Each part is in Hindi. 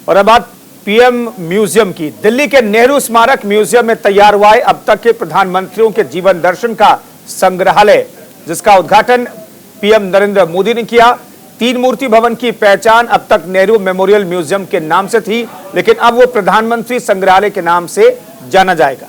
और अब बात पीएम म्यूजियम की। दिल्ली के नेहरू स्मारक म्यूजियम में तैयार हुआ है अब तक के प्रधानमंत्रियों के जीवन दर्शन का संग्रहालय, जिसका उद्घाटन पीएम नरेंद्र मोदी ने किया। 3 मूर्ति भवन की पहचान अब तक नेहरू मेमोरियल म्यूजियम के नाम से थी, लेकिन अब वो प्रधानमंत्री संग्रहालय के नाम से जाना जाएगा।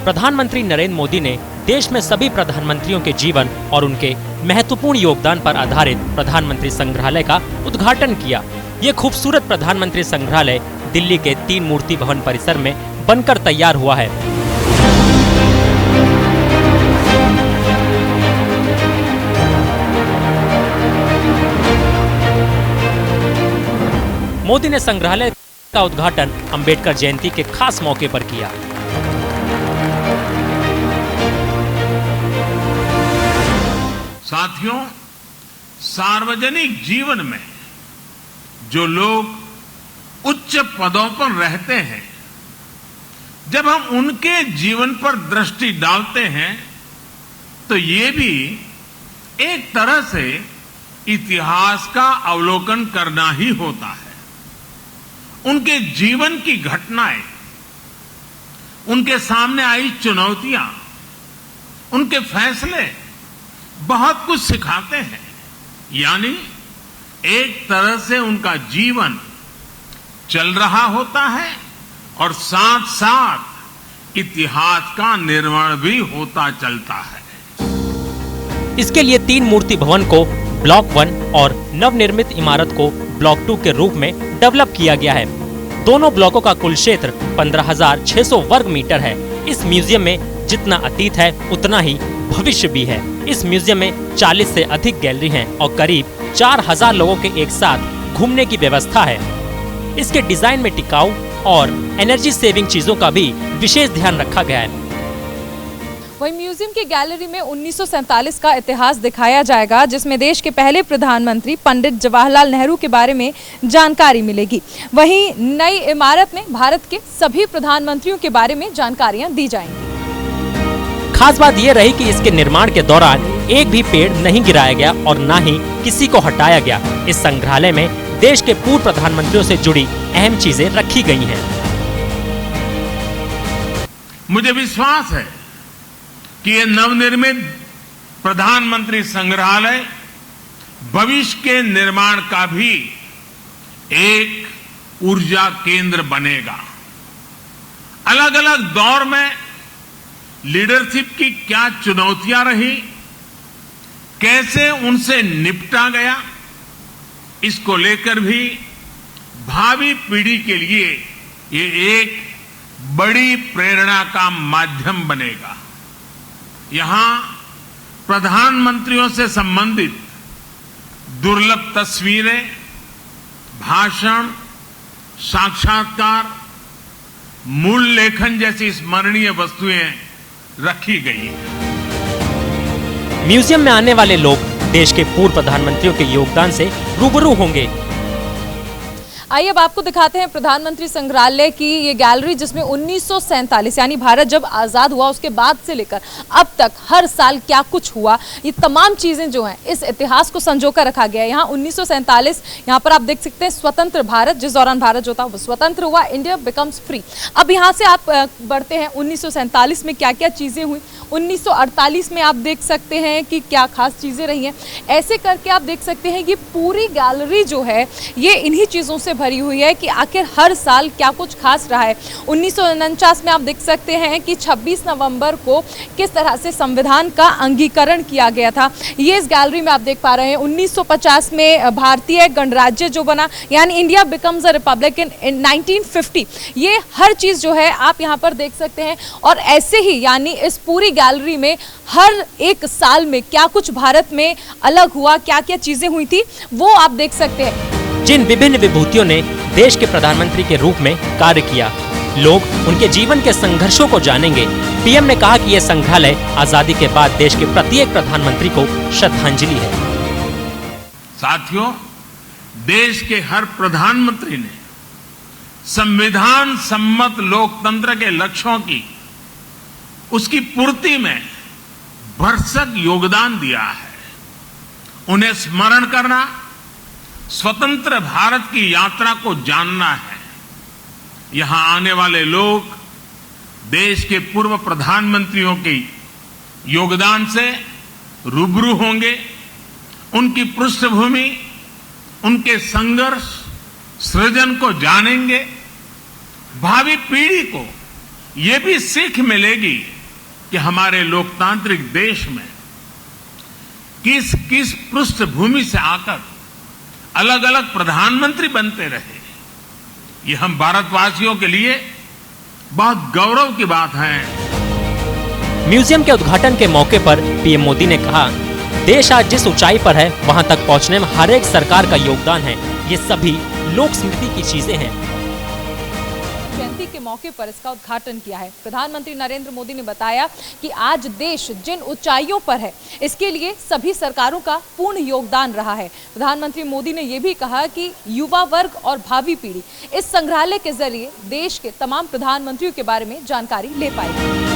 प्रधानमंत्री नरेंद्र मोदी ने देश में सभी प्रधानमंत्रियों के जीवन और उनके महत्वपूर्ण योगदान पर आधारित प्रधानमंत्री संग्रहालय का उद्घाटन किया। ये खूबसूरत प्रधानमंत्री संग्रहालय दिल्ली के 3 मूर्ति भवन परिसर में बनकर तैयार हुआ है। मोदी ने संग्रहालय का उद्घाटन अंबेडकर जयंती के खास मौके पर किया। साथियों, सार्वजनिक जीवन में जो लोग उच्च पदों पर रहते हैं, जब हम उनके जीवन पर दृष्टि डालते हैं तो ये भी एक तरह से इतिहास का अवलोकन करना ही होता है। उनके जीवन की घटनाएं, उनके सामने आई चुनौतियां, उनके फैसले बहुत कुछ सिखाते हैं। यानी एक तरह से उनका जीवन चल रहा होता है और साथ साथ इतिहास का निर्माण भी होता चलता है। इसके लिए 3 मूर्ति भवन को ब्लॉक 1 और नवनिर्मित इमारत को ब्लॉक 2 के रूप में डेवलप किया गया है। दोनों ब्लॉकों का कुल क्षेत्र 15,600 वर्ग मीटर है। इस म्यूजियम में जितना अतीत है उतना ही भविष्य भी है। इस म्यूजियम में 40 से अधिक गैलरी हैं और करीब 4,000 लोगों के एक साथ घूमने की व्यवस्था है। इसके डिजाइन में टिकाऊ और एनर्जी सेविंग चीजों का भी विशेष ध्यान रखा गया है। वहीं म्यूजियम की गैलरी में 1947 का इतिहास दिखाया जाएगा, जिसमें देश के पहले प्रधानमंत्री पंडित जवाहरलाल नेहरू के बारे में जानकारी मिलेगी। वहीं नई इमारत में भारत के सभी प्रधानमंत्रियों के बारे में जानकारियां दी जाएंगी। खास बात यह रही कि इसके निर्माण के दौरान एक भी पेड़ नहीं गिराया गया और न ही किसी को हटाया गया। इस संग्रहालय में देश के पूर्व प्रधानमंत्रियों से जुड़ी अहम चीजें रखी गई हैं। मुझे विश्वास है कि ये नवनिर्मित प्रधानमंत्री संग्रहालय भविष्य के निर्माण का भी एक ऊर्जा केंद्र बनेगा। अलग अलग दौर में लीडरशिप की क्या चुनौतियां रही, कैसे उनसे निपटा गया, इसको लेकर भी भावी पीढ़ी के लिए ये एक बड़ी प्रेरणा का माध्यम बनेगा। यहां प्रधानमंत्रियों से संबंधित दुर्लभ तस्वीरें, भाषण, साक्षात्कार, मूल लेखन जैसी स्मरणीय वस्तुएं रखी गई है। म्यूजियम में आने वाले लोग देश के पूर्व प्रधानमंत्रियों के योगदान से रूबरू होंगे। आइए अब आपको दिखाते हैं प्रधानमंत्री संग्रहालय की ये गैलरी, जिसमें 1947 यानी भारत जब आज़ाद हुआ उसके बाद से लेकर अब तक हर साल क्या कुछ हुआ, ये तमाम चीज़ें जो हैं इस इतिहास को संजोकर रखा गया है। यहाँ 1947 यहाँ पर आप देख सकते हैं स्वतंत्र भारत, जिस दौरान भारत जो था वो स्वतंत्र हुआ, इंडिया बिकम्स फ्री। अब यहाँ से आप बढ़ते हैं 1947 में क्या क्या चीज़ें हुई, 1948 में आप देख सकते हैं कि क्या खास चीज़ें रही हैं। ऐसे करके आप देख सकते हैं कि पूरी गैलरी जो है ये इन्हीं चीज़ों से भरी हुई है कि आखिर हर साल क्या कुछ खास रहा है। 1949 में आप देख सकते हैं कि 26 नवंबर को किस तरह से संविधान का अंगीकरण किया गया था, ये इस गैलरी में आप देख पा रहे हैं। 1950 में भारतीय गणराज्य जो बना, यानी इंडिया बिकम्स अ रिपब्लिक इन 1950, ये हर चीज़ जो है आप यहाँ पर देख सकते हैं। और ऐसे ही यानी इस पूरी गैलरी में हर एक साल में क्या कुछ भारत में अलग हुआ, क्या क्या चीज़ें हुई थी, वो आप देख सकते हैं। जिन विभिन्न विभूतियों ने देश के प्रधानमंत्री के रूप में कार्य किया, लोग उनके जीवन के संघर्षों को जानेंगे। पीएम ने कहा कि यह संग्रहालय आजादी के बाद देश के प्रत्येक प्रधानमंत्री को श्रद्धांजलि है। साथियों, देश के हर प्रधानमंत्री ने संविधान सम्मत लोकतंत्र के लक्ष्यों की, उसकी पूर्ति में भरसक योगदान दिया है। उन्हें स्मरण करना, स्वतंत्र भारत की यात्रा को जानना है। यहां आने वाले लोग देश के पूर्व प्रधानमंत्रियों के योगदान से रूबरू होंगे, उनकी पृष्ठभूमि, उनके संघर्ष, सृजन को जानेंगे। भावी पीढ़ी को ये भी सीख मिलेगी कि हमारे लोकतांत्रिक देश में किस किस पृष्ठभूमि से आकर अलग अलग प्रधानमंत्री बनते रहे। ये हम भारतवासियों के लिए बहुत गौरव की बात है। म्यूजियम के उद्घाटन के मौके पर पीएम मोदी ने कहा, देश आज जिस ऊंचाई पर है वहां तक पहुंचने में हर एक सरकार का योगदान है। ये सभी लोक स्मृति की चीजें हैं। जयंती के मौके पर इसका उद्घाटन किया है। प्रधानमंत्री नरेंद्र मोदी ने बताया कि आज देश जिन ऊंचाइयों पर है, इसके लिए सभी सरकारों का पूर्ण योगदान रहा है। प्रधानमंत्री मोदी ने यह भी कहा कि युवा वर्ग और भावी पीढ़ी इस संग्रहालय के जरिए देश के तमाम प्रधानमंत्रियों के बारे में जानकारी ले पाएगी।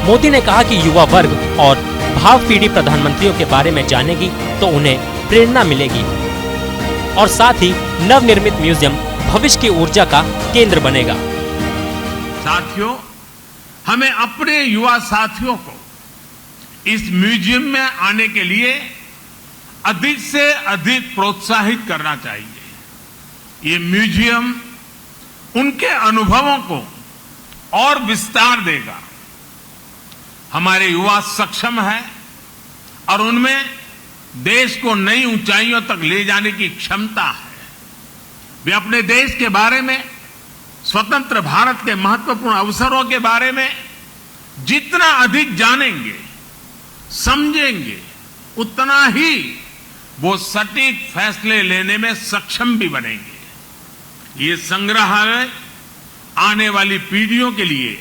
मोदी ने कहा कि युवा वर्ग और भावी पीढ़ी प्रधानमंत्रियों के बारे में जानेगी तो उन्हें प्रेरणा मिलेगी और साथ ही नवनिर्मित म्यूजियम भविष्य की ऊर्जा का केंद्र बनेगा। साथियों, हमें अपने युवा साथियों को इस म्यूजियम में आने के लिए अधिक से अधिक प्रोत्साहित करना चाहिए। ये म्यूजियम उनके अनुभवों को और विस्तार देगा। हमारे युवा सक्षम है और उनमें देश को नई ऊंचाइयों तक ले जाने की क्षमता है। वे अपने देश के बारे में, स्वतंत्र भारत के महत्वपूर्ण अवसरों के बारे में जितना अधिक जानेंगे, समझेंगे, उतना ही वो सटीक फैसले लेने में सक्षम भी बनेंगे। ये संग्रहालय आने वाली पीढ़ियों के लिए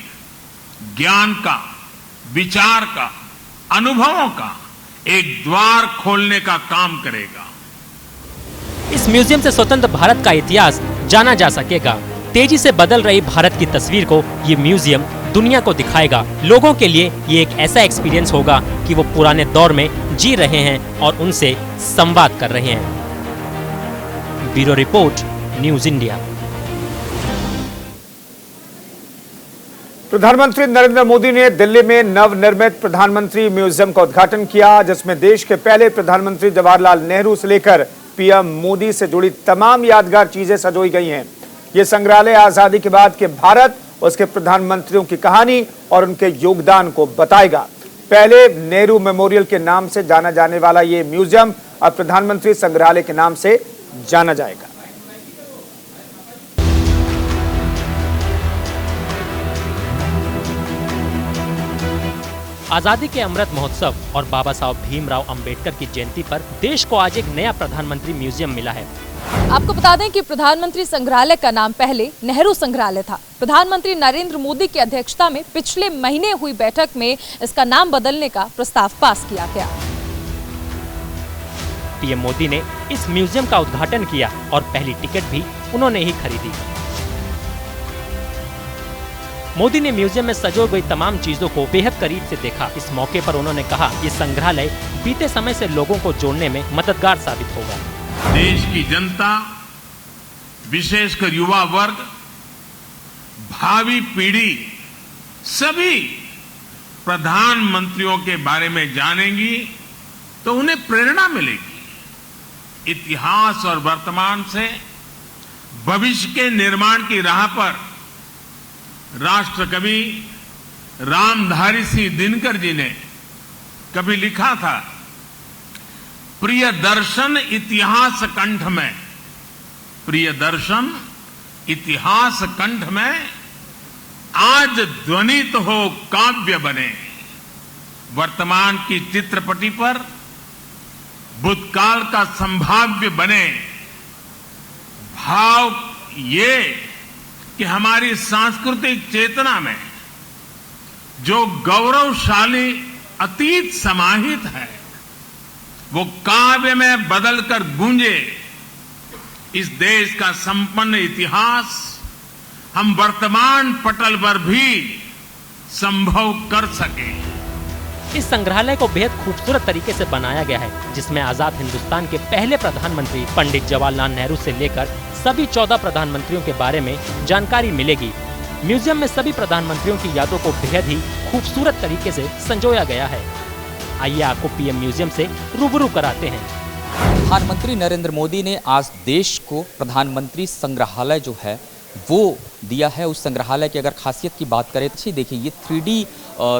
ज्ञान का, विचार का, अनुभवों का एक द्वार खोलने का काम करेगा। इस म्यूजियम से स्वतंत्र भारत का इतिहास जाना जा सकेगा। तेजी से बदल रही भारत की तस्वीर को ये म्यूजियम दुनिया को दिखाएगा। लोगों के लिए ये एक ऐसा एक्सपीरियंस होगा कि वो पुराने दौर में जी रहे हैं और उनसे संवाद कर रहे हैं। Bureau report, news India. प्रधानमंत्री नरेंद्र मोदी ने दिल्ली में नवनिर्मित प्रधानमंत्री म्यूजियम का उद्घाटन किया, जिसमें देश के पहले प्रधानमंत्री जवाहरलाल नेहरू से लेकर पीएम मोदी से जुड़ी तमाम यादगार चीजें सजोई गई हैं। ये संग्रहालय आजादी के बाद के भारत, उसके प्रधानमंत्रियों की कहानी और उनके योगदान को बताएगा। पहले नेहरू मेमोरियल के नाम से जाना जाने वाला ये म्यूजियम अब प्रधानमंत्री संग्रहालय के नाम से जाना जाएगा। आजादी के अमृत महोत्सव और बाबा साहब भीमराव अंबेडकर की जयंती पर देश को आज एक नया प्रधानमंत्री म्यूजियम मिला है। आपको बता दें कि प्रधानमंत्री संग्रहालय का नाम पहले नेहरू संग्रहालय था। प्रधानमंत्री नरेंद्र मोदी की अध्यक्षता में पिछले महीने हुई बैठक में इसका नाम बदलने का प्रस्ताव पास किया गया। पीएम मोदी ने इस म्यूजियम का उद्घाटन किया और पहली टिकट भी उन्होंने ही खरीदी। मोदी ने म्यूजियम में सजो गई तमाम चीजों को बेहद करीब से देखा। इस मौके पर उन्होंने कहा, ये संग्रहालय बीते समय से लोगों को जोड़ने में मददगार साबित होगा। देश की जनता, विशेषकर युवा वर्ग, भावी पीढ़ी सभी प्रधानमंत्रियों के बारे में जानेंगी तो उन्हें प्रेरणा मिलेगी। इतिहास और वर्तमान से भविष्य के निर्माण की राह पर राष्ट्र कवि रामधारी सिंह दिनकर जी ने कभी लिखा था, प्रिय दर्शन इतिहास कंठ में, प्रिय दर्शन इतिहास कंठ में, आज ध्वनित हो काव्य बने। वर्तमान की चित्रपटी पर भूतकाल का संभाव्य बने। भाव ये कि हमारी सांस्कृतिक चेतना में जो गौरवशाली अतीत समाहित है वो काव्य में बदलकर गूंजे। इस देश का संपन्न इतिहास हम वर्तमान पटल पर भी संभव कर सके। इस संग्रहालय को बेहद खूबसूरत तरीके से बनाया गया है, जिसमें आजाद हिंदुस्तान के पहले प्रधानमंत्री पंडित जवाहरलाल नेहरू से लेकर सभी 14 प्रधानमंत्रियों के बारे में जानकारी मिलेगी। म्यूजियम में सभी प्रधानमंत्रियों की यादों को बेहद ही खूबसूरत तरीके से संजोया गया है। आइए आपको पीएम म्यूजियम से रूबरू कराते हैं। प्रधानमंत्री नरेंद्र मोदी ने आज देश को प्रधानमंत्री संग्रहालय जो है वो दिया है। उस संग्रहालय की अगर खासियत की बात करें तो देखिए, ये 3D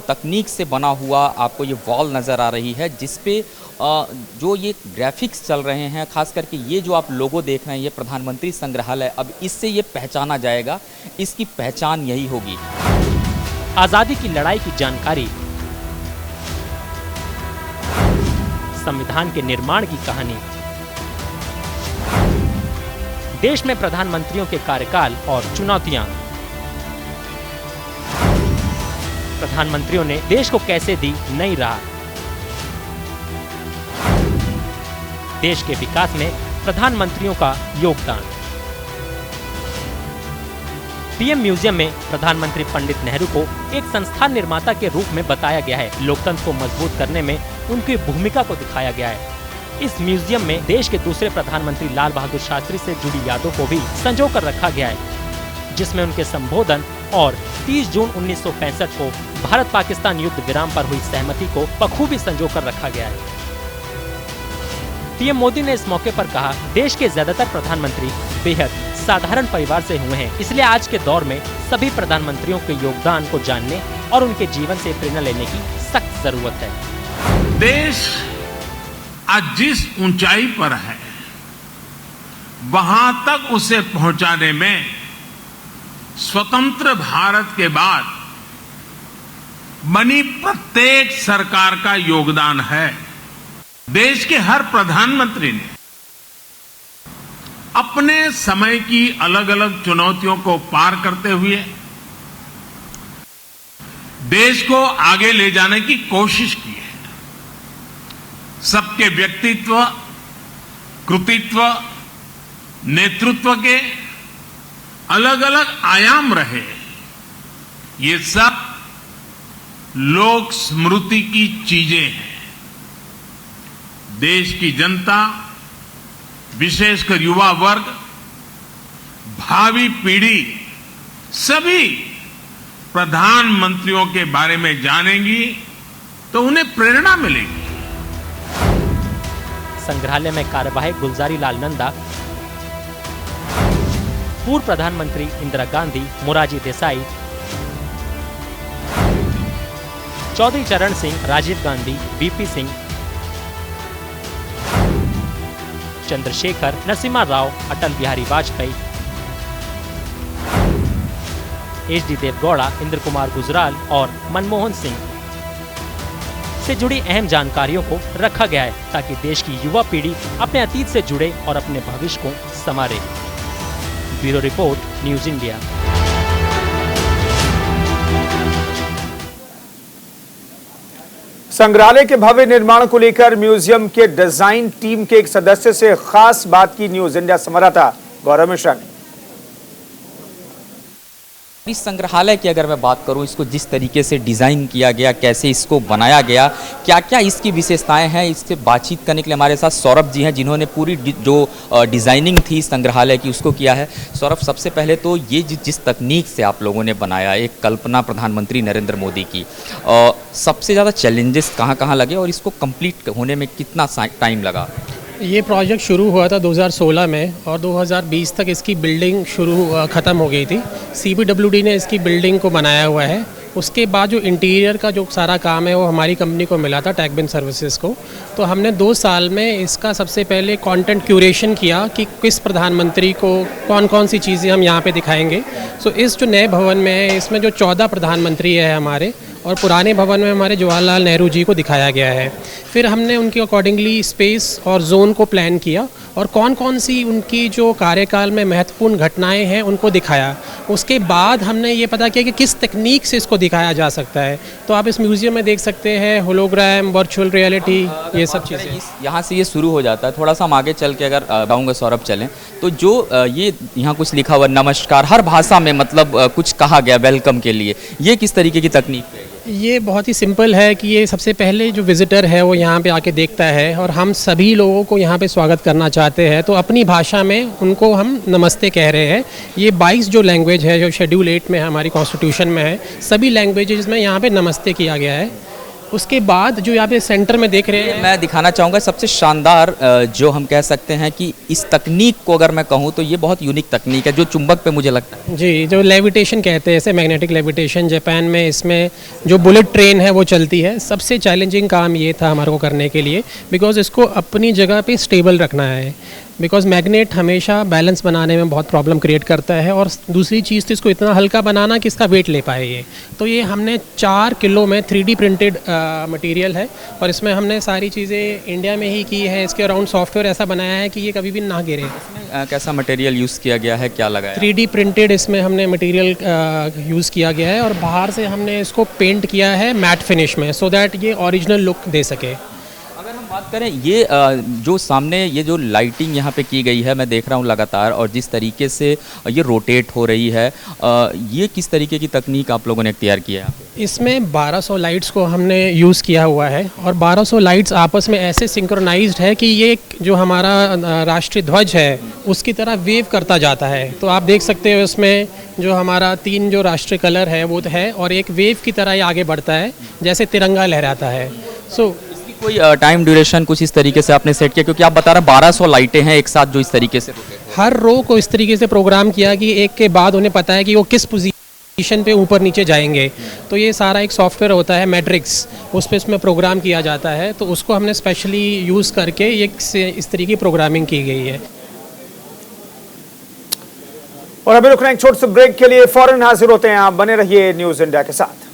तकनीक से बना हुआ आपको ये वॉल नज़र आ रही है, जिस पे जो ये ग्राफिक्स चल रहे हैं, खास करके ये जो आप लोगो देख रहे हैं, ये प्रधानमंत्री संग्रहालय, अब इससे ये पहचाना जाएगा, इसकी पहचान यही होगी। आज़ादी की लड़ाई की जानकारी, संविधान के निर्माण की कहानी, देश में प्रधानमंत्रियों के कार्यकाल और चुनौतियां, प्रधानमंत्रियों ने देश को कैसे दी नई राह, देश के विकास में प्रधानमंत्रियों का योगदान। पीएम म्यूजियम में प्रधानमंत्री पंडित नेहरू को एक संस्थान निर्माता के रूप में बताया गया है। लोकतंत्र को मजबूत करने में उनकी भूमिका को दिखाया गया है। इस म्यूजियम में देश के दूसरे प्रधानमंत्री लाल बहादुर शास्त्री से जुड़ी यादों को भी संजो कर रखा गया है, जिसमें उनके संबोधन और 30 जून 1965 को भारत पाकिस्तान युद्ध विराम पर हुई सहमति को बखूबी संजो कर रखा गया है। पीएम मोदी ने इस मौके पर कहा, देश के ज्यादातर प्रधानमंत्री बेहद साधारण परिवार से हुए हैं, इसलिए आज के दौर में सभी प्रधानमंत्रियों के योगदान को जानने और उनके जीवन से प्रेरणा लेने की सख्त जरूरत है। देश आज जिस ऊंचाई पर है, वहां तक उसे पहुंचाने में स्वतंत्र भारत के बाद बनी प्रत्येक सरकार का योगदान है। देश के हर प्रधानमंत्री ने अपने समय की अलग अलग चुनौतियों को पार करते हुए देश को आगे ले जाने की कोशिश की है। सबके व्यक्तित्व, कृतित्व, नेतृत्व के अलग अलग आयाम रहे। ये सब लोक स्मृति की चीजें हैं। देश की जनता, विशेषकर युवा वर्ग, भावी पीढ़ी सभी प्रधानमंत्रियों के बारे में जानेंगी तो उन्हें प्रेरणा मिलेगी। संग्रहालय में कार्यवाहक गुलजारी लाल नंदा, पूर्व प्रधानमंत्री इंदिरा गांधी, मोरारजी देसाई, चौधरी चरण सिंह, राजीव गांधी, वीपी सिंह, चंद्रशेखर, नरसिम्हा राव, अटल बिहारी वाजपेयी, एच.डी. देवगौड़ा, इंद्र कुमार गुजराल और मनमोहन सिंह से जुड़ी अहम जानकारियों को रखा गया है, ताकि देश की युवा पीढ़ी अपने अतीत से जुड़े और अपने भविष्य को संवारे। Bureau report, news India. संग्रहालय के भव्य निर्माण को लेकर म्यूजियम के डिजाइन टीम के एक सदस्य से खास बात की न्यूज इंडिया संवाददाता गौरव मिश्रा ने। इस संग्रहालय की अगर मैं बात करूं, इसको जिस तरीके से डिज़ाइन किया गया, कैसे इसको बनाया गया, क्या क्या इसकी विशेषताएं हैं, इससे बातचीत करने के लिए हमारे साथ सौरभ जी हैं, जिन्होंने पूरी जो डिज़ाइनिंग थी संग्रहालय की उसको किया है। सौरभ, सबसे पहले तो ये जिस तकनीक से आप लोगों ने बनाया, एक कल्पना प्रधानमंत्री नरेंद्र मोदी की, सबसे ज़्यादा चैलेंजेस कहाँ कहाँ लगे और इसको कंप्लीट होने में कितना टाइम लगा? ये प्रोजेक्ट शुरू हुआ था 2016 में और 2020 तक इसकी बिल्डिंग ख़त्म हो गई थी। CPWD ने इसकी बिल्डिंग को बनाया हुआ है। उसके बाद जो इंटीरियर का जो सारा काम है वो हमारी कंपनी को मिला था, टेकबिन सर्विसेज को। तो हमने 2 साल में इसका सबसे पहले कंटेंट क्यूरेशन किया कि किस प्रधानमंत्री को कौन कौन सी चीज़ें हम यहाँ पे दिखाएंगे। सो इस जो नए भवन में है, इसमें जो 14 प्रधानमंत्री है हमारे, और पुराने भवन में हमारे जवाहरलाल नेहरू जी को दिखाया गया है। फिर हमने उनके अकॉर्डिंगली स्पेस और जोन को प्लान किया और कौन कौन सी उनकी जो कार्यकाल में महत्वपूर्ण घटनाएं हैं उनको दिखाया। उसके बाद हमने ये पता किया कि किस तकनीक से इसको दिखाया जा सकता है। तो आप इस म्यूज़ियम में देख सकते हैं होलोग्राम, वर्चुअल रियलिटी, ये सब चीज़ें। यहाँ से ये शुरू हो जाता है। थोड़ा सा हम आगे चल के अगर बताऊँगा सौरभ चलें, तो जो ये यहाँ कुछ लिखा हुआ नमस्कार, हर भाषा में मतलब कुछ कहा गया वेलकम के लिए, ये किस तरीके की तकनीक है? ये बहुत ही सिंपल है कि ये सबसे पहले जो विज़िटर है वो यहाँ पे आके देखता है और हम सभी लोगों को यहाँ पे स्वागत करना चाहते हैं, तो अपनी भाषा में उनको हम नमस्ते कह रहे हैं। ये 22 जो लैंग्वेज है जो शेड्यूल 8 में है, हमारी कॉन्स्टिट्यूशन में है, सभी लैंग्वेजेस में यहाँ पे नमस्ते किया गया है। उसके बाद जो यहाँ पे सेंटर में देख रहे हैं, मैं दिखाना चाहूँगा सबसे शानदार जो हम कह सकते हैं कि इस तकनीक को अगर मैं कहूँ तो ये बहुत यूनिक तकनीक है जो चुंबक पे मुझे लगता है। जी, जो लेविटेशन कहते हैं, इसे मैग्नेटिक लेविटेशन, जापान में इसमें जो बुलेट ट्रेन है वो चलती है। सबसे चैलेंजिंग काम ये था हमारे को करने के लिए, बिकॉज इसको अपनी जगह पे स्टेबल रखना है, बिकॉज मैग्नेट हमेशा बैलेंस बनाने में बहुत प्रॉब्लम क्रिएट करता है, और दूसरी चीज़ तो इसको इतना हल्का बनाना कि इसका वेट ले पाए ये। तो ये हमने 4 किलो में 3D प्रिंटेड मटेरियल है, और इसमें हमने सारी चीज़ें इंडिया में ही की है। इसके अराउंड सॉफ्टवेयर ऐसा बनाया है कि ये कभी भी ना गिरे। कैसा मटेरियल यूज़ किया गया है, क्या लगाया? 3D प्रिंटेड इसमें हमने मटेरियल यूज़ किया गया है, और बाहर से हमने इसको पेंट किया है मैट फिनिश में, सो दैट ये ओरिजिनल लुक दे सके। अगर हम बात करें ये जो सामने ये जो लाइटिंग यहाँ पे की गई है, मैं देख रहा हूँ लगातार, और जिस तरीके से ये रोटेट हो रही है, ये किस तरीके की तकनीक आप लोगों ने तैयार किया है? इसमें 1200 लाइट्स को हमने यूज़ किया हुआ है, और 1200 लाइट्स आपस में ऐसे सिंक्रोनाइज्ड है कि ये जो हमारा राष्ट्रीय ध्वज है उसकी तरह वेव करता जाता है। तो आप देख सकते हो इसमें जो हमारा 3 जो राष्ट्रीय कलर है वो है, और एक वेव की तरह ये आगे बढ़ता है जैसे तिरंगा लहराता है। कोई टाइम ड्यूरेशन कुछ इस तरीके से आपने सेट किया, क्योंकि आप बता रहे हैं 1200 लाइटें हैं एक साथ जो इस तरीके से हर रो को इस तरीके से प्रोग्राम किया कि एक के बाद उन्हें पता है कि वो किस पोजीशन पे ऊपर नीचे जाएंगे। तो ये सारा एक सॉफ्टवेयर होता है मैट्रिक्स, उस पर इसमें प्रोग्राम किया जाता है, तो उसको हमने स्पेशली यूज़ करके इस तरीके की प्रोग्रामिंग की गई है। और अभी रुक रहे हैं एक छोटे से ब्रेक के लिए, फौरन हाजिर होते हैं। आप बने रहिए न्यूज़ इंडिया के साथ।